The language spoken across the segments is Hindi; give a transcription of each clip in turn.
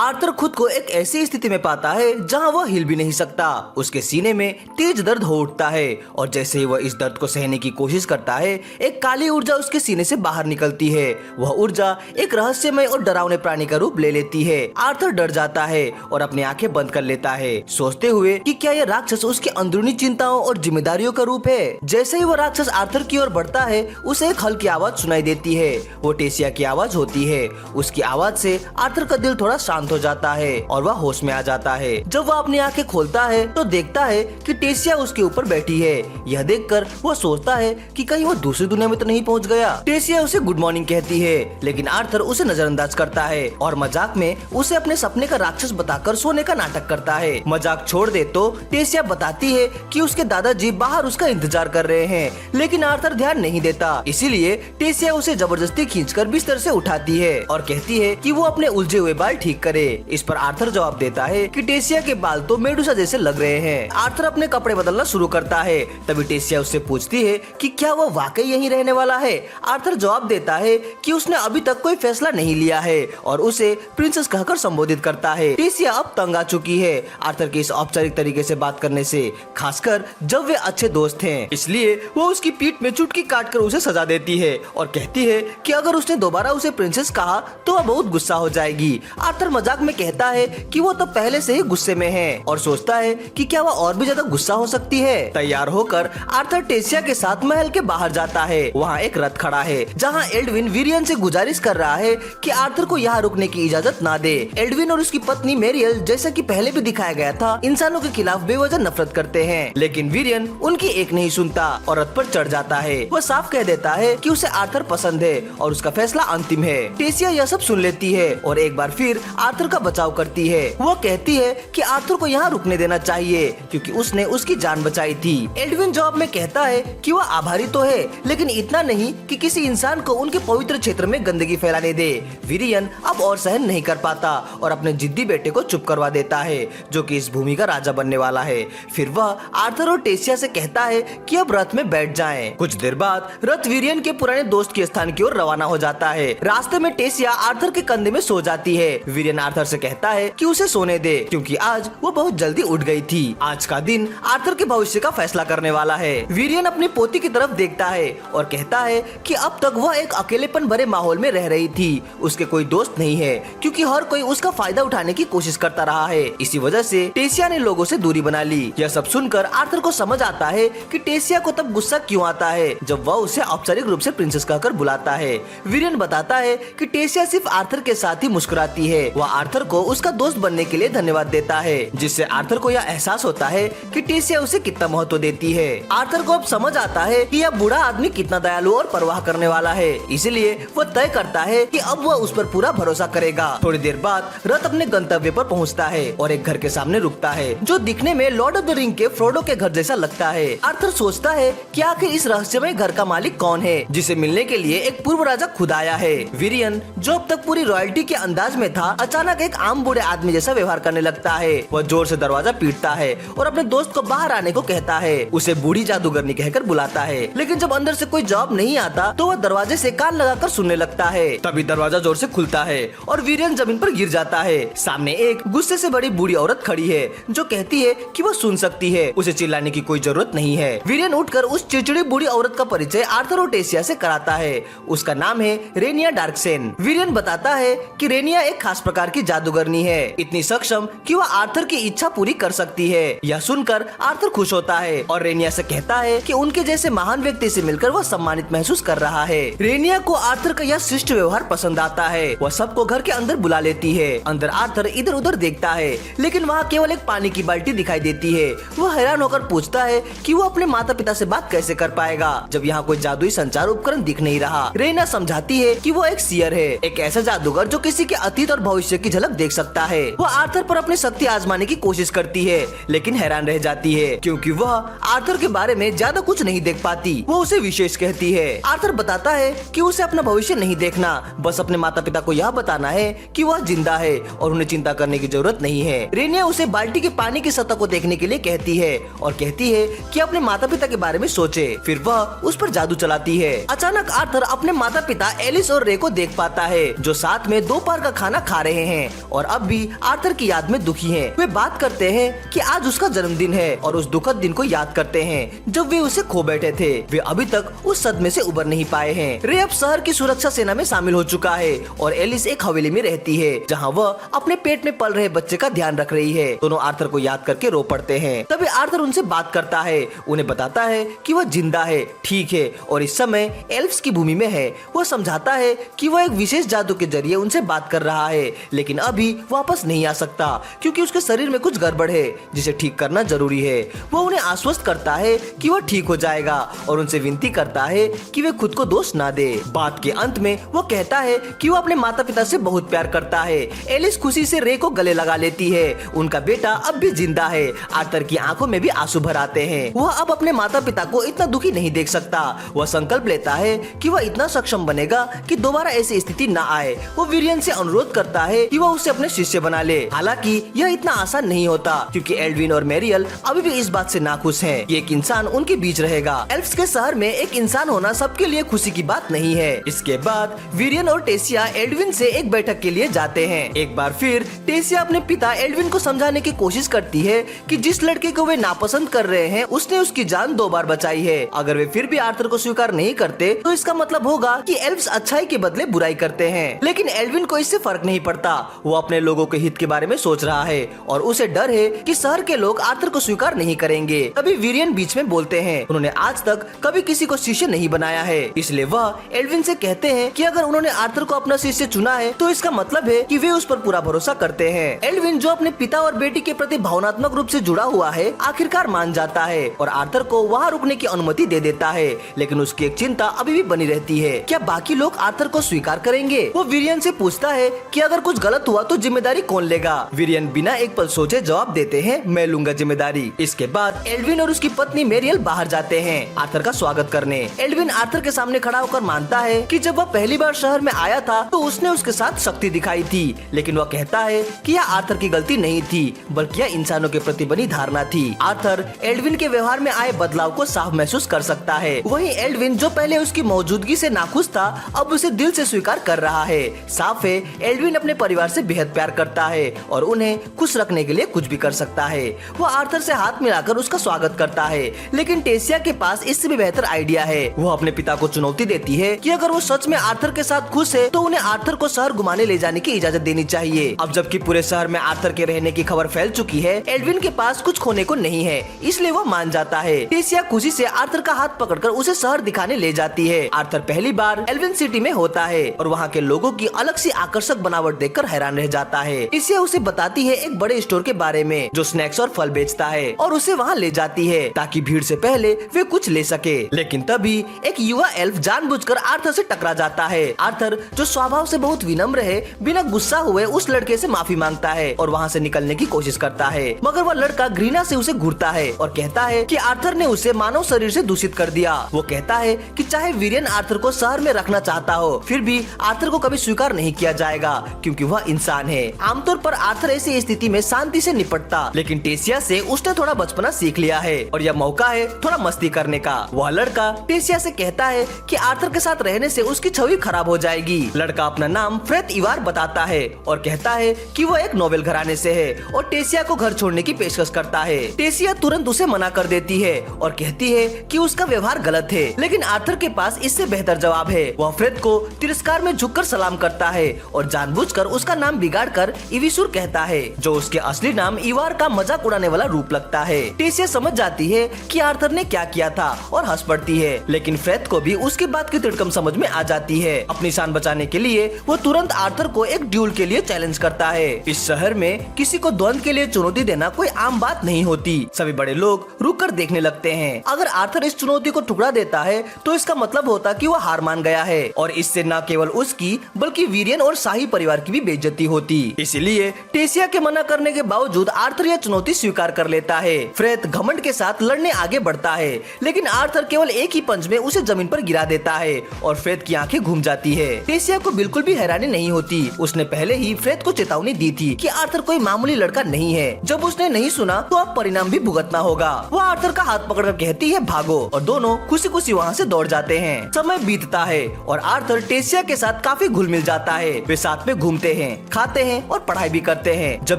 आर्थर खुद को एक ऐसी स्थिति में पाता है जहां वह हिल भी नहीं सकता। उसके सीने में तेज दर्द हो उठता है और जैसे ही वह इस दर्द को सहने की कोशिश करता है, एक काली ऊर्जा उसके सीने से बाहर निकलती है। वह ऊर्जा एक रहस्यमय और डरावने प्राणी का रूप ले लेती है। आर्थर डर जाता है और अपनी आंखें बंद कर लेता है, सोचते हुए कि क्या यह राक्षस उसके अंदरूनी चिंताओं और जिम्मेदारियों का रूप है। जैसे ही वह राक्षस आर्थर की ओर बढ़ता है, उसे एक हल्की आवाज सुनाई देती है। वो टेसिया की आवाज होती है। उसकी आवाज से आर्थर का दिल थोड़ा शांत हो जाता है और वह होश में आ जाता है। जब वह अपनी आंखें खोलता है तो देखता है कि टेसिया उसके ऊपर बैठी है। यह देखकर वह सोचता है कि कहीं वो दूसरी दुनिया में तो नहीं पहुंच गया। टेसिया उसे गुड मॉर्निंग कहती है, लेकिन आर्थर उसे नजरअंदाज करता है और मजाक में उसे अपने सपने का राक्षस बताकर सोने का नाटक करता है। मजाक छोड़ दे तो टेसिया बताती है कि उसके दादाजी बाहर उसका इंतजार कर रहे हैं, लेकिन आर्थर ध्यान नहीं देता। इसीलिए टेसिया उसे जबरदस्ती खींचकर बिस्तर से उठाती है और कहती है कि वो अपने उलझे हुए बाल ठीक करे। इस पर आर्थर जवाब देता है कि टेसिया के बाल तो मेडुसा जैसे लग रहे हैं। आर्थर अपने कपड़े बदलना शुरू करता है। तभी टेसिया उससे पूछती है कि क्या वह वाकई यहीं रहने वाला है। आर्थर जवाब देता है कि उसने अभी तक कोई फैसला नहीं लिया है और उसे प्रिंसेस कहकर संबोधित करता है। टेसिया अब तंग आ चुकी है आर्थर के इस औपचारिक तरीके से बात करने से, खासकर जब वे अच्छे दोस्त हैं। इसलिए वो उसकी पीठ में चुटकी काटकर उसे सजा देती है और कहती है कि अगर उसने दोबारा उसे प्रिंसेस कहा तो वह बहुत गुस्सा हो जाएगी। आर्थर मजाक में कहता है कि वो तो पहले से ही गुस्से में है और सोचता है कि क्या वह और भी ज्यादा गुस्सा हो सकती है। तैयार होकर आर्थर टेसिया के साथ महल के बाहर जाता है। वहाँ एक रथ खड़ा है जहाँ एडविन विरियन से गुजारिश कर रहा है कि आर्थर को यहाँ रुकने की इजाजत ना दे। एडविन और उसकी पत्नी मेरियल, जैसा कि पहले भी दिखाया गया था, इंसानों के खिलाफ बेवजह नफरत करते हैं, लेकिन विरियन उनकी एक नहीं सुनता और रथ पर चढ़ जाता है। वह साफ कह देता है कि उसे आर्थर पसंद है और उसका फैसला अंतिम है। टेसिया यह सब सुन लेती है और एक बार फिर आर्थर का बचाव करती है। वो कहती है कि आर्थर को यहाँ रुकने देना चाहिए क्योंकि उसने उसकी जान बचाई थी। एडविन जवाब में कहता है कि वह आभारी तो है, लेकिन इतना नहीं कि किसी इंसान को उनके पवित्र क्षेत्र में गंदगी फैलाने दे। विरियन अब और सहन नहीं कर पाता और अपने जिद्दी बेटे को चुप करवा देता है, जो कि इस भूमि का राजा बनने वाला है। फिर वह आर्थर और टेसिया से कहता है कि अब रथ में बैठ जाएं। कुछ देर बाद रथ विरियन के पुराने दोस्त के स्थान की ओर रवाना हो जाता है। रास्ते में टेसिया आर्थर के कंधे में सो जाती है। विरियन आर्थर से कहता है कि उसे सोने दे क्योंकि आज वो बहुत जल्दी उठ गई थी। आज का दिन आर्थर के भविष्य का फैसला करने वाला है। विरियन अपनी पोती की तरफ देखता है और कहता है कि अब तक वह एक अकेलेपन भरे माहौल में रह रही थी। उसके कोई दोस्त नहीं है क्योंकि हर कोई उसका फायदा उठाने की कोशिश करता रहा है। इसी वजह से टेसिया ने लोगों से दूरी बना ली। यह सब सुनकर आर्थर को समझ आता है कि टेसिया को तब गुस्सा क्यों आता है जब वह उसे औपचारिक रूप से प्रिंसेस कहकर बुलाता है। विरियन बताता है कि टेसिया सिर्फ आर्थर के साथ ही मुस्कुराती है। वह आर्थर को उसका दोस्त बनने के लिए धन्यवाद देता है, जिससे आर्थर को यह एहसास होता है कि टेसिया उसे कितना महत्व देती है। आर्थर को अब समझ आता है कि यह बूढ़ा आदमी कितना दयालु और परवाह करने वाला है, इसलिए वह तय करता है कि अब वह उस पर पूरा भरोसा करेगा। थोड़ी देर बाद रथ अपने गंतव्य पर पहुंचता है और एक घर के सामने रुकता है जो दिखने में लॉर्ड ऑफ द रिंग के फ्रोडो के घर जैसा लगता है। आर्थर सोचता है कि आखिर इस रहस्यमय घर का मालिक कौन है जिसे मिलने के लिए एक पूर्व राजा खुद आया है। विरियन, जो अब तक पूरी रॉयल्टी के अंदाज में था, अचानक एक आम बूढ़े आदमी जैसा व्यवहार करने लगता है। वह जोर से दरवाजा पीटता है और अपने दोस्त को बाहर आने को कहता है। उसे बूढ़ी जादूगरनी कहकर बुलाता है, लेकिन जब अंदर से कोई जवाब नहीं आता तो वह दरवाजे से कान लगाकर सुनने लगता है। तभी दरवाजा जोर से खुलता है और विरियन जमीन पर गिर जाता है। सामने एक गुस्से से बड़ी बूढ़ी औरत खड़ी है जो कहती है कि वो सुन सकती है, उसे चिल्लाने की कोई जरूरत नहीं है। विरियन उठकर उस चिड़चिड़ी बूढ़ी औरत का परिचय आर्थर और टेसिया से कराता है। उसका नाम है रेनिया डार्कसेन। विरियन बताता है कि रेनिया एक खास प्रकार की जादूगरनी है, इतनी सक्षम कि वह आर्थर की इच्छा पूरी कर सकती है। यह सुनकर आर्थर खुश होता है और रेनिया से कहता है कि उनके जैसे महान व्यक्ति से मिलकर वह सम्मानित महसूस कर रहा है। रेनिया को आर्थर का यह शिष्ट व्यवहार पसंद आता है। वह सबको घर के अंदर बुला लेती है। अंदर आर्थर इधर उधर देखता है, लेकिन वहाँ केवल एक पानी की बाल्टी दिखाई देती है। वह हैरान होकर पूछता है कि वो अपने माता पिता से बात कैसे कर पाएगा जब यहाँ कोई जादुई संचार उपकरण दिख नहीं रहा। रेनिया समझाती है कि वो एक सीयर है, एक ऐसा जादूगर जो किसी के अतीत और भविष्य की झलक देख सकता है। वह आर्थर पर अपनी शक्ति आजमाने की कोशिश करती है, लेकिन हैरान रह जाती है क्योंकि वह आर्थर के बारे में ज्यादा कुछ नहीं देख पाती। वो उसे विशेष कहती है। आर्थर बताता है कि उसे अपना भविष्य नहीं देखना, बस अपने माता पिता को यह बताना है कि वह जिंदा है और उन्हें चिंता करने की जरूरत नहीं है। रेनिया उसे बाल्टी के पानी की सतह को देखने के लिए कहती है और कहती है कि अपने माता पिता के बारे में सोचे। फिर वह उस पर जादू चलाती है। अचानक आर्थर अपने माता पिता एलिस और रे को देख पाता है जो साथ में दोपहर का खाना खा रहे हैं और अब भी आर्थर की याद में दुखी हैं। वे बात करते हैं कि आज उसका जन्मदिन है और उस दुखद दिन को याद करते हैं जब वे उसे खो बैठे थे। वे अभी तक उस सदमे से उबर नहीं पाए हैं। रे अब शहर की सुरक्षा सेना में शामिल हो चुका है और एलिस एक हवेली में रहती है जहाँ वह अपने पेट में पल रहे बच्चे का ध्यान रख रही है। दोनों आर्थर को याद करके रो पड़ते हैं। तभी आर्थर उनसे बात करता है, उन्हें बताता है कि वह जिंदा है, ठीक है, और इस समय एल्फ्स की भूमि में है। वह समझाता है कि वह एक विशेष जादू के जरिए उनसे बात कर रहा है, लेकिन अभी वापस नहीं आ सकता क्योंकि उसके शरीर में कुछ गड़बड़ है जिसे ठीक करना जरूरी है। वह उन्हें आश्वस्त करता है कि वह ठीक हो जाएगा और उनसे विनती करता है कि वे खुद को दोष ना दे। बात के अंत में वह कहता है कि वह अपने माता पिता से बहुत प्यार करता है। एलिस खुशी से रे को गले लगा लेती है। उनका बेटा अब भी जिंदा है। आर्थर की आंखों में भी आंसू भर आते हैं। वह अब अपने माता पिता को इतना दुखी नहीं देख सकता। वह संकल्प लेता है कि वह इतना सक्षम बनेगा कि दोबारा ऐसी स्थिति न आए। वो विरियन से अनुरोध करता है कि वह उसे अपने शिष्य बना ले। हालांकि यह इतना आसान नहीं होता क्योंकि एल्विन और मैरियल अभी भी इस बात से नाखुश हैं कि एक इंसान उनके बीच रहेगा। एल्फ्स के शहर में एक इंसान होना सबके लिए खुशी की बात नहीं है। इसके बाद विरियन और टेसिया एल्विन से एक बैठक के लिए जाते हैं। एक बार फिर टेसिया अपने पिता एल्विन को समझाने की कोशिश करती है कि जिस लड़के को वे नापसंद कर रहे हैं उसने उसकी जान 2 बार बचाई है। अगर वे फिर भी आर्थर को स्वीकार नहीं करते तो इसका मतलब होगा कि एल्फ्स अच्छाई के बदले बुराई करते हैं। लेकिन एल्विन को इससे फर्क नहीं पड़ता। वो अपने लोगों के हित के बारे में सोच रहा है और उसे डर है कि शहर के लोग आर्थर को स्वीकार नहीं करेंगे। तभी विरियन बीच में बोलते हैं, उन्होंने आज तक कभी किसी को शिष्य नहीं बनाया है, इसलिए वह एल्विन से कहते हैं कि अगर उन्होंने आर्थर को अपना शिष्य चुना है तो इसका मतलब है कि वे उस पर पूरा भरोसा करते हैं। एल्विन जो अपने पिता और बेटी के प्रति भावनात्मक रूप से जुड़ा हुआ है आखिरकार मान जाता है और आर्थर को वहाँ रुकने की अनुमति दे देता है। लेकिन उसकी एक चिंता अभी भी बनी रहती है, क्या बाकी लोग आर्थर को स्वीकार करेंगे? वो विरियन से पूछता है कि अगर कुछ गलत हुआ तो जिम्मेदारी कौन लेगा? विरियन बिना एक पल सोचे जवाब देते हैं, मैं लूंगा जिम्मेदारी। इसके बाद एल्विन और उसकी पत्नी मैरियल बाहर जाते हैं आर्थर का स्वागत करने। एल्विन आर्थर के सामने खड़ा होकर मानता है कि जब वह पहली बार शहर में आया था तो उसने उसके साथ शक्ति दिखाई थी, लेकिन वह कहता है कि यह आर्थर की गलती नहीं थी बल्कि यह इंसानों के प्रति बनी धारणा थी। आर्थर एल्विन के व्यवहार में आए बदलाव को साफ महसूस कर सकता है। वहीं एल्विन जो पहले उसकी मौजूदगी से नाखुश था अब उसे दिल से स्वीकार कर रहा है। साफ है एल्विन अपने परिवार से बेहद प्यार करता है और उन्हें खुश रखने के लिए कुछ भी कर सकता है। वह आर्थर से हाथ मिलाकर उसका स्वागत करता है, लेकिन टेसिया के पास इससे भी बेहतर आइडिया है। वह अपने पिता को चुनौती देती है कि अगर वो सच में आर्थर के साथ खुश है तो उन्हें आर्थर को शहर घुमाने ले जाने की इजाजत देनी चाहिए। अब जबकि पूरे शहर में आर्थर के रहने की खबर फैल चुकी है, एल्विन के पास कुछ खोने को नहीं है, इसलिए वह मान जाता है। टेसिया खुशी से आर्थर का हाथ पकड़कर उसे शहर दिखाने ले जाती है। आर्थर पहली बार एल्विन सिटी में होता है और वहाँ के लोगों की अलग सी आकर्षक बनावट देखकर हैरान रह जाता है। टेसिया उसे बताती है एक बड़े स्टोर के बारे में जो स्नैक्स और फल बेचता है और उसे वहाँ ले जाती है ताकि भीड़ से पहले वे कुछ ले सके। लेकिन तभी एक युवा एल्फ जानबूझकर आर्थर से टकरा जाता है। आर्थर जो स्वभाव से बहुत विनम्र है बिना गुस्सा हुए उस लड़के से माफी मांगता है और वहाँ से निकलने की कोशिश करता है, मगर वह लड़का घृणा से उसे घूरता है और कहता है कि आर्थर ने उसे मानव शरीर से दूषित कर दिया। वो कहता है कि चाहे विरियन आर्थर को शहर में रखना चाहता हो फिर भी आर्थर को कभी स्वीकार नहीं किया जाएगा क्योंकि वह इंसान है। आमतौर पर आर्थर ऐसी स्थिति में शांति से निपटता, लेकिन टेसिया से उसने थोड़ा बचपना सीख लिया है और यह मौका है थोड़ा मस्ती करने का। वह लड़का टेसिया से कहता है कि आर्थर के साथ रहने से उसकी छवि खराब हो जाएगी। लड़का अपना नाम फ्रेथ इवार बताता है और कहता है कि वह एक नोबेल घराने से है और टेसिया को घर छोड़ने की पेशकश करता है। टेसिया तुरंत उसे मना कर देती है और कहती है कि उसका व्यवहार गलत है, लेकिन आर्थर के पास इससे बेहतर जवाब है। वह फ्रेथ को तिरस्कार में झुककर सलाम करता है और जानबूझकर उसका नाम बिगाड़कर इविसुर कहता है जो उसके असली नाम इवार का मजाक उड़ाने वाला रूप लगता है। टेसिया समझ जाती है कि आर्थर ने क्या किया था और हंस पड़ती है, लेकिन फ्रेथ को भी उसकी बात की तिड़कम समझ में आ जाती है। अपनी शान बचाने के लिए वो तुरंत आर्थर को एक ड्यूल के लिए चैलेंज करता है। इस शहर में किसी को द्वंद्व के लिए चुनौती देना कोई आम बात नहीं होती। सभी बड़े लोग रुक कर देखने लगते हैं। अगर आर्थर इस चुनौती को ठुकरा देता है तो इसका मतलब होता कि वो हार मान गया है और इससे न केवल उसकी बल्कि विरियन और शाही परिवार की भी बेइज्जती होती। इसीलिए टेसिया के मना करने के बावजूद आर्थर यह चुनौती स्वीकार कर लेता है। फ्रेथ घमंड के साथ लड़ने आगे बढ़ता है, लेकिन आर्थर केवल एक ही पंच में उसे जमीन पर गिरा देता है और फ्रेथ की आंखें घूम जाती है। टेसिया को बिल्कुल भी हैरानी नहीं होती। उसने पहले ही फ्रेथ को चेतावनी दी थी कि आर्थर कोई मामूली लड़का नहीं है। जब उसने नहीं सुना तो अब परिणाम भी भुगतना होगा। वो आर्थर का हाथ पकड़कर कहती है भागो और दोनों खुशी खुशी वहाँ से दौड़ जाते हैं। समय बीतता है और आर्थर टेसिया के साथ काफी घुल मिल जाता है। वे साथ में घूमते सोते हैं, खाते हैं और पढ़ाई भी करते हैं। जब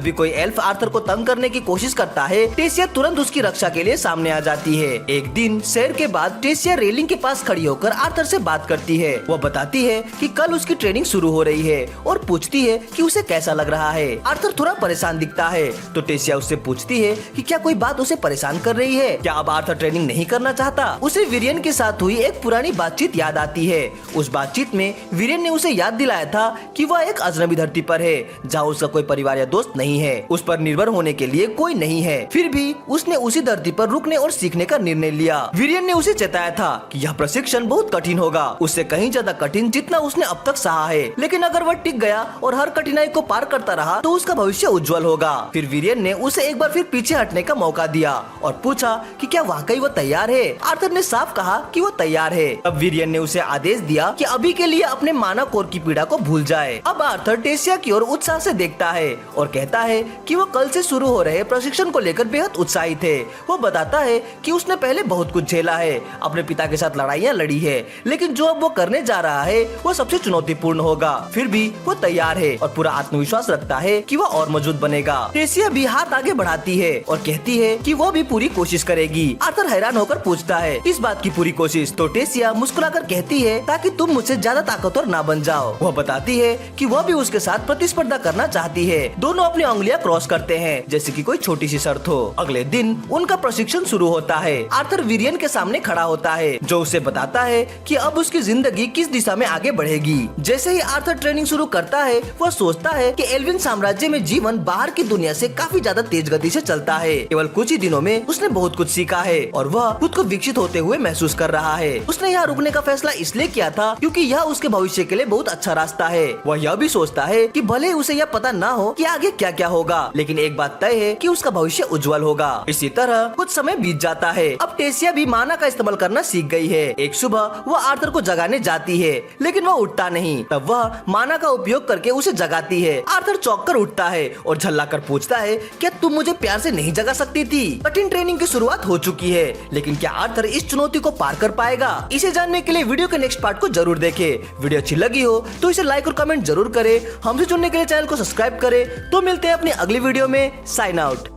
भी कोई एल्फ आर्थर को तंग करने की कोशिश करता है, टेसिया तुरंत उसकी रक्षा के लिए सामने आ जाती है। एक दिन सैर के बाद टेसिया रेलिंग के पास खड़ी होकर आर्थर से बात करती है। वह बताती है कि कल उसकी ट्रेनिंग शुरू हो रही है और पूछती है कि उसे कैसा लग रहा है। आर्थर थोड़ा परेशान दिखता है तो टेसिया उससे पूछती है कि क्या कोई बात उसे परेशान कर रही है, क्या अब आर्थर ट्रेनिंग नहीं करना चाहता। उसे वीरेन के साथ हुई एक पुरानी बातचीत याद आती है। उस बातचीत में वीरेन ने उसे याद दिलाया था कि वह एक अजनबी धरती पर है जहाँ उसका कोई परिवार या दोस्त नहीं है, उस पर निर्भर होने के लिए कोई नहीं है। फिर भी उसने उसी धरती पर रुकने और सीखने का निर्णय लिया। वीरेन ने उसे चेताया था कि यह प्रशिक्षण बहुत कठिन होगा, उससे कहीं ज्यादा कठिन जितना उसने अब तक सहा है, लेकिन अगर वह टिक गया और हर कठिनाई को पार करता रहा तो उसका भविष्य उज्जवल होगा। फिर वीरेन ने उसे एक बार फिर पीछे हटने का मौका दिया और पूछा कि क्या वाकई वो तैयार है। आर्थर ने साफ कहा कि वो तैयार है। अब वीरेन ने उसे आदेश दिया कि अभी के लिए अपने माना कोर की पीड़ा को भूल जाए। अब आर्थर टेसिया की ओर उत्साह से देखता है और कहता है कि वो कल से शुरू हो रहे प्रशिक्षण को लेकर बेहद उत्साहित है। वो बताता है कि उसने पहले बहुत कुछ झेला है, अपने पिता के साथ लड़ाइयाँ लड़ी है, लेकिन जो अब वो करने जा रहा है वो सबसे चुनौतीपूर्ण होगा। फिर भी वो तैयार है और पूरा आत्मविश्वास रखता है कि वो और मजबूत बनेगा। टेसिया भी हाथ आगे बढ़ाती है और कहती है कि वो भी पूरी कोशिश करेगी। आर्थर हैरान होकर पूछता है इस बात की पूरी कोशिश, तो टेसिया मुस्कुराकर कहती है ताकि तुम मुझसे ज्यादा ताकतवर ना बन जाओ। वह बताती है कि वह भी उसके साथ प्रतिस्पर्धा करना चाहती है। दोनों अपनी उंगलियां क्रॉस करते हैं जैसे कि कोई छोटी सी शर्त हो। अगले दिन उनका प्रशिक्षण शुरू होता है। आर्थर वीरेन के सामने खड़ा होता है जो उसे बताता है कि अब उसकी जिंदगी किस दिशा में आगे बढ़ेगी। जैसे ही आर्थर ट्रेनिंग शुरू करता है वह सोचता है कि एल्विन साम्राज्य में जीवन बाहर की दुनिया से काफी ज्यादा तेज गति से चलता है। केवल कुछ ही दिनों में उसने बहुत कुछ सीखा है और वह खुद को विकसित होते हुए महसूस कर रहा है। उसने यहाँ रुकने का फैसला इसलिए किया था क्योंकि यह उसके भविष्य के लिए बहुत अच्छा रास्ता है। वह यह भी सोचता है कि भले उसे यह पता ना हो कि आगे क्या क्या होगा, लेकिन एक बात तय है कि उसका भविष्य उज्जवल होगा। इसी तरह कुछ समय बीत जाता है। अब टेसिया भी माना का इस्तेमाल करना सीख गई है। एक सुबह वह आर्थर को जगाने जाती है लेकिन वह उठता नहीं। तब वह माना का उपयोग करके उसे जगाती है। आर्थर चौंक कर उठता है और झल्लाकर पूछता है क्या तुम मुझे प्यार से नहीं जगा सकती थी। कठिन ट्रेनिंग की शुरुआत हो चुकी है, लेकिन क्या आर्थर इस चुनौती को पार कर पाएगा? इसे जानने के लिए वीडियो के नेक्स्ट पार्ट को जरूर देखें। वीडियो अच्छी लगी हो तो इसे लाइक और कमेंट जरूर करें। हमसे जुड़ने के लिए चैनल को सब्सक्राइब करें। तो मिलते हैं अपनी अगली वीडियो में। Sign out.